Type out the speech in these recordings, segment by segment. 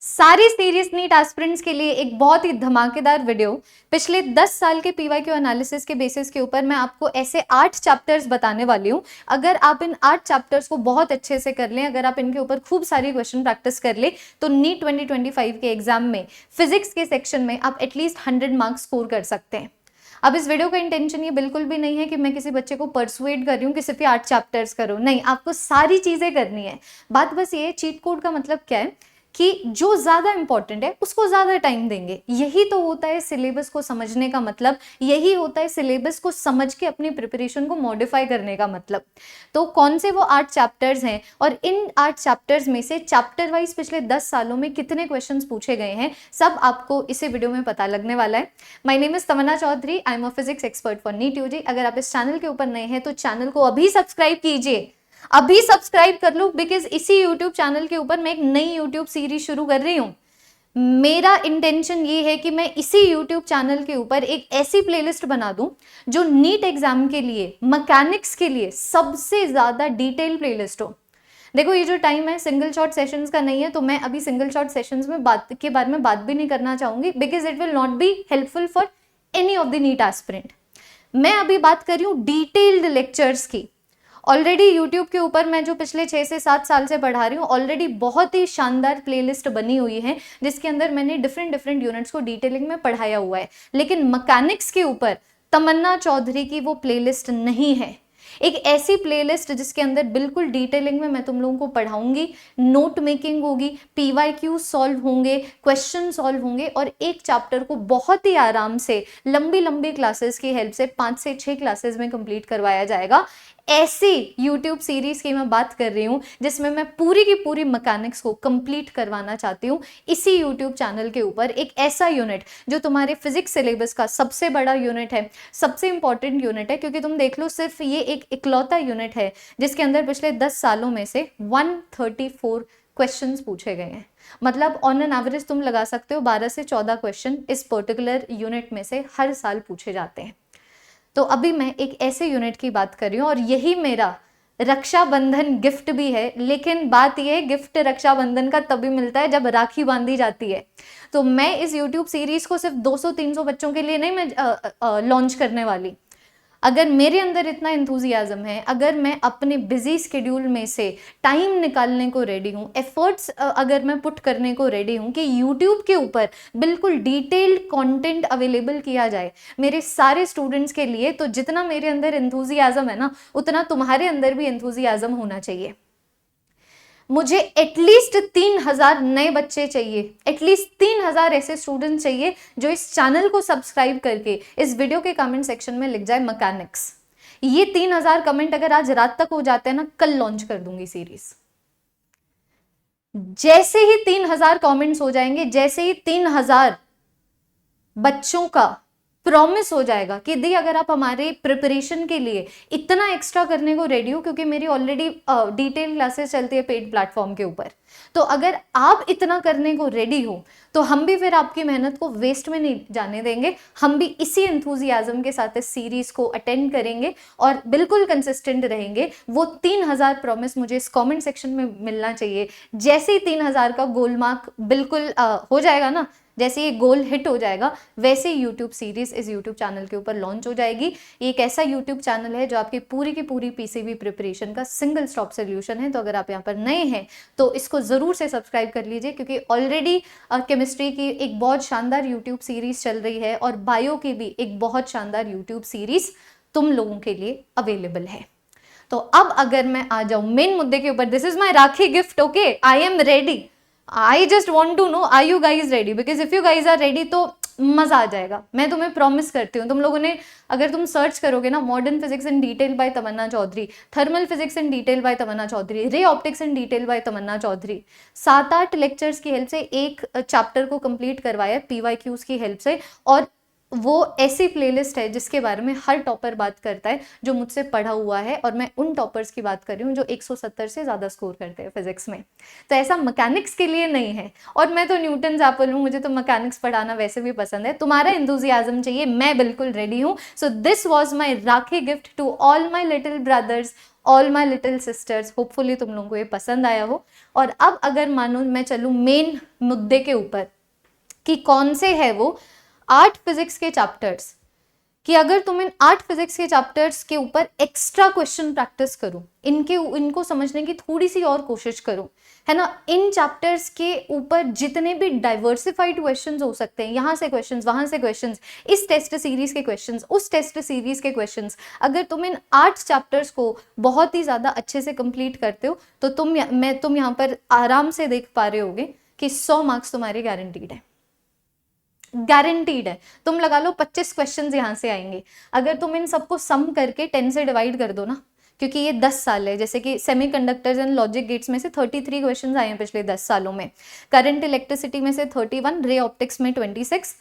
सारी series NEET aspirants के लिए एक बहुत ही धमाकेदार वीडियो। पिछले 10 साल के पीवाईक्यू एनालिसिस के बेसिस के ऊपर मैं आपको ऐसे 8 चैप्टर्स बताने वाली हूँ। अगर आप इन 8 चैप्टर्स को बहुत अच्छे से कर लें, अगर आप इनके ऊपर खूब सारी क्वेश्चन प्रैक्टिस कर ले, तो नीट 2025 के एग्जाम में फिजिक्स के सेक्शन में आप एटलीस्ट 100 मार्क्स स्कोर कर सकते हैं। अब इस वीडियो का इंटेंशन ये बिल्कुल भी नहीं है कि मैं किसी बच्चे को परसुएड कर रही हूँ कि सिर्फ 8 चैप्टर्स करो, नहीं, आपको सारी चीजें करनी है। बात बस ये है, चीट कोड का मतलब क्या है कि जो ज्यादा इंपॉर्टेंट है उसको ज्यादा टाइम देंगे। यही तो होता है सिलेबस को समझने का मतलब, यही होता है सिलेबस को समझ के अपनी प्रिपरेशन को मॉडिफाई करने का मतलब। तो कौन से वो 8 चैप्टर्स हैं और इन 8 चैप्टर्स में से चैप्टर वाइज पिछले 10 सालों में कितने क्वेश्चंस पूछे गए हैं, सब आपको इसी वीडियो में पता लगने वाला है। My name is Tamanna Chaudhary, I am a physics expert for NEET UG. अगर आप इस चैनल के ऊपर नए हैं तो चैनल को अभी सब्सक्राइब कीजिए, अभी सब्सक्राइब कर लो, बिकॉज इसी YouTube चैनल के ऊपर मैं एक नई YouTube सीरीज शुरू कर रही हूं। मेरा इंटेंशन ये है कि मैं इसी YouTube चैनल के ऊपर एक ऐसी प्लेलिस्ट बना दूं जो नीट एग्जाम के लिए, मैकेनिक्स के लिए सबसे ज्यादा डिटेल प्लेलिस्ट हो। देखो, ये जो टाइम है सिंगल शॉट सेशंस का नहीं है, तो मैं अभी सिंगल शॉट सेशंस में बात के बारे में बात भी नहीं करना चाहूंगी, because it will not be helpful for any of the NEET aspirant. मैं अभी बात कर रही हूँ डिटेल्ड लेक्चर्स की। ऑलरेडी यूट्यूब के ऊपर मैं जो पिछले 6 से 7 साल से पढ़ा रही हूँ, ऑलरेडी बहुत ही शानदार प्लेलिस्ट बनी हुई है जिसके अंदर मैंने डिफरेंट यूनिट्स को डिटेलिंग में पढ़ाया हुआ है। लेकिन मैकेनिक्स के ऊपर तमन्ना चौधरी की वो प्लेलिस्ट नहीं है। एक ऐसी प्लेलिस्ट जिसके अंदर बिल्कुल डिटेलिंग में मैं तुम लोगों को पढ़ाऊंगी, नोट मेकिंग होगी, पीवाईक्यू सॉल्व होंगे, क्वेश्चन सॉल्व होंगे, और एक चैप्टर को बहुत ही आराम से लंबी क्लासेस की हेल्प से 5 से 6 क्लासेस में कंप्लीट करवाया जाएगा। ऐसी YouTube सीरीज की मैं बात कर रही हूं जिसमें मैं पूरी की पूरी मैकेनिक्स को कंप्लीट करवाना चाहती हूं। इसी YouTube चैनल के ऊपर एक ऐसा यूनिट जो तुम्हारे फिजिक्स सिलेबस का सबसे बड़ा यूनिट है, सबसे इंपॉर्टेंट यूनिट है, क्योंकि तुम देख लो सिर्फ ये एक इकलौता यूनिट है जिसके अंदर पिछले 10 सालों में से 134 क्वेश्चंस पूछे गए हैं। मतलब ऑन एन एवरेज तुम लगा सकते हो 12 से 14 क्वेश्चन इस पर्टिकुलर यूनिट में से हर साल पूछे जाते हैं। तो अभी मैं एक ऐसे यूनिट की बात कर रही हूँ और यही मेरा रक्षाबंधन गिफ्ट भी है। लेकिन बात यह है, गिफ्ट रक्षाबंधन का तभी मिलता है जब राखी बांधी जाती है। तो मैं इस YouTube सीरीज को सिर्फ 200-300 बच्चों के लिए नहीं मैं लॉन्च करने वाली। अगर मेरे अंदर इतना एंथुजियाज्म है, अगर मैं अपने बिजी स्केड्यूल में से टाइम निकालने को रेडी हूँ, एफर्ट्स अगर मैं पुट करने को रेडी हूँ कि YouTube के ऊपर बिल्कुल डिटेल्ड कंटेंट अवेलेबल किया जाए मेरे सारे स्टूडेंट्स के लिए, तो जितना मेरे अंदर एंथुजियाज्म है ना, उतना तुम्हारे अंदर भी एंथुजियाज्म होना चाहिए। मुझे एटलीस्ट 3000 नए बच्चे चाहिए, एटलीस्ट 3000 ऐसे स्टूडेंट चाहिए जो इस चैनल को सब्सक्राइब करके इस वीडियो के कमेंट सेक्शन में लिख जाए मैकेनिक्स। ये 3000 कमेंट अगर आज रात तक हो जाते हैं ना, कल लॉन्च कर दूंगी सीरीज। जैसे ही 3000 कमेंट्स हो जाएंगे, जैसे ही 3000 बच्चों का प्रॉमिस हो जाएगा कि दी अगर आप हमारे प्रिपरेशन के लिए इतना एक्स्ट्रा करने को रेडी हो, क्योंकि मेरी ऑलरेडी डिटेल क्लासेस चलती है पेड प्लेटफॉर्म के ऊपर, तो अगर आप इतना करने को रेडी हो तो हम भी फिर आपकी मेहनत को वेस्ट में नहीं जाने देंगे। हम भी इसी एंथुजियाज्म के साथ इस सीरीज को अटेंड करेंगे और बिल्कुल कंसिस्टेंट रहेंगे। वो 3000 प्रॉमिस मुझे इस कमेंट सेक्शन में मिलना चाहिए। जैसे ही 3000 का गोल मार्क बिल्कुल हो जाएगा ना, जैसे ये गोल हिट हो जाएगा, वैसे ही YouTube सीरीज इस YouTube चैनल के ऊपर लॉन्च हो जाएगी। ये एक ऐसा YouTube चैनल है जो आपकी पूरी की पूरी PCB प्रिपरेशन का सिंगल स्टॉप सोल्यूशन है। तो अगर आप यहाँ पर नए हैं तो इसको जरूर से सब्सक्राइब कर लीजिए, क्योंकि ऑलरेडी केमिस्ट्री की एक बहुत शानदार YouTube सीरीज चल रही है और बायो की भी एक बहुत शानदार YouTube सीरीज तुम लोगों के लिए अवेलेबल है। तो अब अगर मैं आ जाऊं मेन मुद्दे के ऊपर, this is my rakhi gift, okay, I am ready. I just want to know, are you guys ready? Because if you guys are ready तो मजा आ जाएगा, मैं तुम्हें प्रॉमिस करती हूँ। तुम लोगों ने, अगर तुम सर्च करोगे ना, modern physics in detail by Tamanna Chaudhary, thermal physics in detail by Tamanna Chaudhary, ray optics in detail by Tamanna Chaudhary, 7-8 lectures की हेल्प से एक चैप्टर को कंप्लीट करवाया पीवाईक्यूज की हेल्प से। और वो ऐसी प्लेलिस्ट है जिसके बारे में हर टॉपर बात करता है जो मुझसे पढ़ा हुआ है, और मैं उन टॉपर्स की बात कर रही हूँ जो 170 से ज़्यादा स्कोर करते हैं फिजिक्स में। तो ऐसा मैकेनिक्स के लिए नहीं है। और मैं तो न्यूटन एप्पल हूँ, मुझे तो मैकेनिक्स पढ़ाना वैसे भी पसंद है। तुम्हारा एंथुजियाज्म चाहिए, मैं बिल्कुल रेडी हूँ। So this was my rakhi gift to all my little brothers, all my little sisters, hopefully तुम लोगों को ये पसंद आया हो। और अब अगर मानो मैं चलूँ मेन मुद्दे के ऊपर कि कौन से है वो 8 फिजिक्स के चैप्टर्स, कि अगर तुम इन 8 फिजिक्स के चैप्टर्स के ऊपर एक्स्ट्रा क्वेश्चन प्रैक्टिस करो, इनको समझने की थोड़ी सी और कोशिश करो, है ना। इन चैप्टर्स के ऊपर जितने भी डाइवर्सिफाइड क्वेश्चंस हो सकते हैं, यहाँ से क्वेश्चंस, वहां से क्वेश्चंस, इस टेस्ट सीरीज के क्वेश्चंस, उस टेस्ट सीरीज के क्वेश्चंस, अगर तुम इन 8 चैप्टर्स को बहुत ही ज्यादा अच्छे से कंप्लीट करते हो तो तुम यहाँ पर आराम से देख पा रहे होगे कि 100 मार्क्स तुम्हारे गारंटीड है, गारंटीड है। तुम लगा लो 25 क्वेश्चंस यहाँ से आएंगे, अगर तुम इन सबको सम करके 10 से डिवाइड कर दो ना, क्योंकि ये 10 साल है, जैसे कि सेमीकंडक्टर्स एंड लॉजिक गेट्स में से 33 क्वेश्चंस आए हैं पिछले 10 सालों में, करंट इलेक्ट्रिसिटी में से 31, रे ऑप्टिक्स में 26,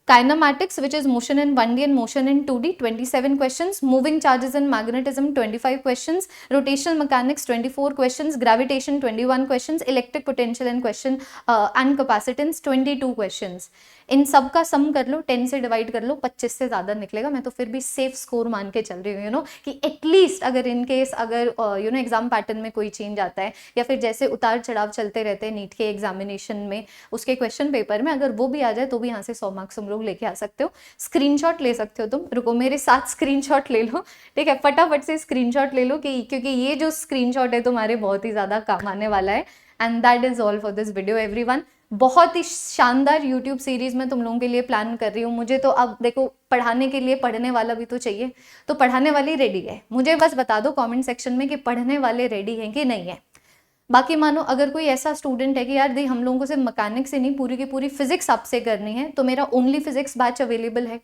kinematics which is motion in 1D and motion in 2D 27 questions, moving charges and magnetism 25 questions, rotational mechanics 24 questions, gravitation 21 questions, electric potential and question and capacitance 22 questions. इन सब का सम कर लो, 10 से divide कर लो, 25 से ज्यादा निकलेगा। मैं तो फिर भी सेफ स्कोर मान के चल रही हूँ, यू नो, कि एटलीस्ट अगर इन केस अगर यू नो एग्जाम पैटर्न में कोई चेंज आता है, या फिर जैसे उतार चढ़ाव चलते रहते हैं नीट के एग्जामिनेशन में, उसके क्वेश्चन पेपर में अगर वो भी आ जाए तो भी यहाँ से 100 मार्क्स तुम लोग लेके आ सकते हो। स्क्रीनशॉट ले सकते हो तुम, रुको मेरे साथ स्क्रीनशॉट ले लो, ठीक है, फटाफट से स्क्रीनशॉट ले लो, क्योंकि ये जो स्क्रीनशॉट है तुम्हारे बहुत ही ज्यादा काम आने वाला है। And that is all for this video everyone. बहुत ही शानदार यूट्यूब सीरीज में तुम लोगों के लिए प्लान कर रही हूँ। मुझे तो अब देखो, पढ़ाने के लिए पढ़ने वाला भी तो चाहिए, तो पढ़ाने वाली रेडी है, मुझे बस बता दो कमेंट सेक्शन में कि पढ़ने वाले रेडी हैं कि नहीं है। बाकी मानो अगर कोई ऐसा स्टूडेंट है कि यार दी हम लोगों को सिर्फ मैकेनिक्स से नहीं, पूरी की पूरी फिजिक्स आपसे करनी है, तो मेरा ओनली फिजिक्स बैच अवेलेबल है।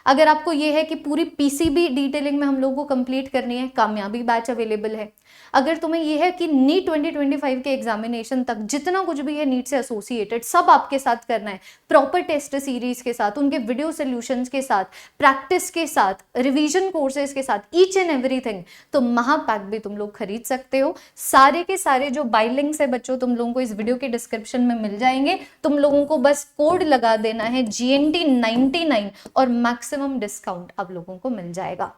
अगर आपको ये है कि पूरी पीसीबी डिटेलिंग में हम लोगों को कंप्लीट करनी है, कामयाबी बैच अवेलेबल है। अगर तुम्हें ये है कि नीट 2025 के एग्जामिनेशन तक जितना कुछ भी है नीट से एसोसिएटेड सब आपके साथ करना है, प्रॉपर टेस्ट सीरीज के साथ, उनके वीडियो सोल्यूशंस के साथ, प्रैक्टिस के साथ, रिवीजन कोर्सेज के साथ, ईच एंड एवरीथिंग, तो महापैक भी तुम लोग खरीद सकते हो। सारे के सारे जो बाय लिंक्स है बच्चों, तुम लोगों को इस वीडियो के डिस्क्रिप्शन में मिल जाएंगे। तुम लोगों को बस कोड लगा देना है GNT 99 और मैक्सिमम डिस्काउंट आप लोगों को मिल जाएगा।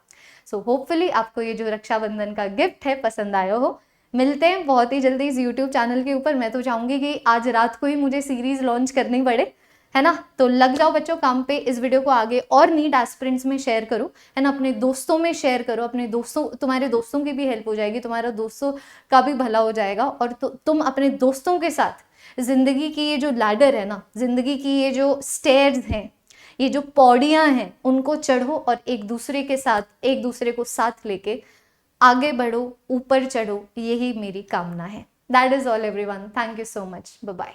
सो होपफुली आपको ये जो रक्षाबंधन का गिफ्ट है पसंद आया हो। मिलते हैं बहुत ही जल्दी इस यूट्यूब चैनल के ऊपर। मैं तो चाहूंगी कि आज रात को ही मुझे सीरीज लॉन्च करनी पड़े, है ना। तो लग जाओ बच्चों काम पे, इस वीडियो को आगे और नीट एस्पिरेंट्स में शेयर करो, है ना, अपने दोस्तों में शेयर करो, अपने दोस्तों, तुम्हारे दोस्तों की भी हेल्प हो जाएगी, तुम्हारा दोस्तों का भी भला हो जाएगा, और तुम अपने दोस्तों के साथ जिंदगी की ये जो लैडर है ना, जिंदगी की ये जो स्टेयर्स हैं, ये जो पौड़ियां हैं, उनको चढ़ो और एक दूसरे के साथ, एक दूसरे को साथ लेके आगे बढ़ो, ऊपर चढ़ो, यही मेरी कामना है। That is all everyone, thank you so much, bye bye.